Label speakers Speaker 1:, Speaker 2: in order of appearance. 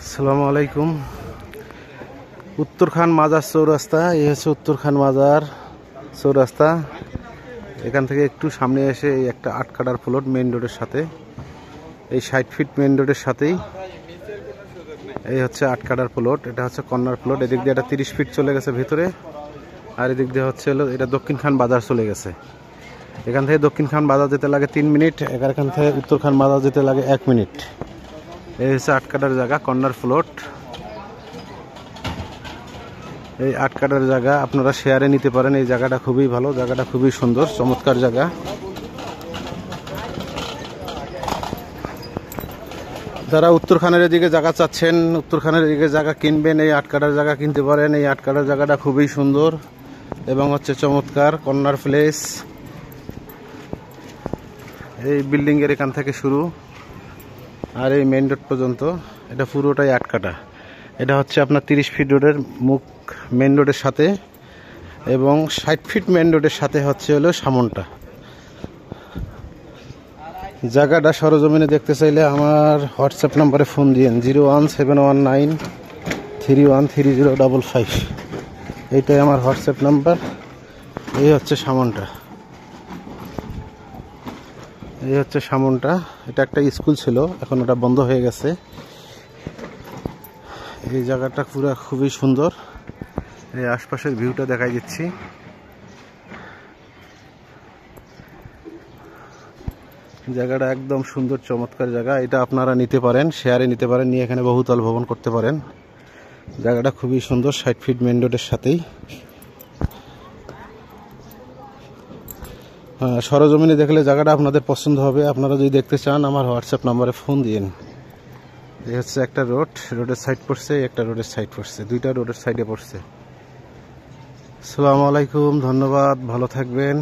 Speaker 1: আসসালামু আলাইকুম। উত্তরখান মাজার চৌরাস্তা, এই হচ্ছে উত্তরখান মাজার চৌরাস্তা। এখান থেকে একটু সামনে এসে এই একটা 8 কাঠার প্লট মেইন রোডের সাথে, এই 60 ফিট মেইন রোডের সাথেই এই হচ্ছে 8 কাঠার প্লট। এটা হচ্ছে কর্নার প্লট। এদিক দিয়ে এটা 30 ফিট চলে গেছে ভিতরে, আর এদিক দিয়ে হচ্ছে এটা দক্ষিণখান বাজার চলে গেছে। এখান থেকে দক্ষিণখান বাজার যেতে লাগে 3 মিনিট, এখান থেকে উত্তরখান বাজার যেতে লাগে 1 মিনিট। এই হচ্ছে 8 কাঠার জায়গা, কর্নার প্লট। এই 8 কাঠার জায়গা আপনারা শেয়ারে নিতে পারেন। এই জায়গাটা খুবই ভালো, জায়গাটা খুবই সুন্দর, চমৎকার জায়গা। যারা উত্তরখানের এদিকে জায়গা চাচ্ছেন, উত্তরখানের এদিকে জায়গা কিনবেন, এই 8 কাঠার জায়গা কিনতে পারেন। এই 8 কাঠার জায়গাটা খুবই সুন্দর এবং হচ্ছে চমৎকার, কর্নার প্লেস। এই বিল্ডিং এর এখান থেকে শুরু আর এই মেইন রোড পর্যন্ত এটা পুরোটাই 8 কাঠা। এটা হচ্ছে আপনার 30 ফিট রোডের মুখ মেইন রোডের সাথে, এবং 60 ফিট মেইন রোডের সাথে হচ্ছে হলো সামনটা। জায়গাটা সরজমিনে দেখতে চাইলে আমার হোয়াটসঅ্যাপ নাম্বারে ফোন দিন 01719313055। এইটাই আমার হোয়াটসঅ্যাপ নাম্বার। এই হচ্ছে সামনটা, এই হচ্ছে সামনটা। এটা একটা স্কুল ছিল, এখন ওটা বন্ধ হয়ে গেছে। এই জায়গাটা পুরো খুবই সুন্দর। এই আশপাশের ভিউটা দেখাই দিচ্ছি। জায়গাটা একদম সুন্দর, চমৎকার জায়গা। এটা আপনারা নিতে পারেন, শেয়ারে নিতে পারেন, নিয়ে এখানে বহুতল ভবন করতে পারেন। জায়গাটা খুবই সুন্দর, 60 ফিট মেইন রোডের সাথেই। সরজমিনে দেখলে জায়গাটা আপনাদের পছন্দ হবে। আপনারা যদি দেখতে চান আমার হোয়াটসঅ্যাপ নাম্বারে ফোন দিন। এই হচ্ছে একটা রোড, রোডের সাইড পড়ছে, একটা রোডের সাইড পড়ছে, দুইটা রোডের সাইডে পড়ছে। আসসালামু আলাইকুম, ধন্যবাদ, ভালো থাকবেন।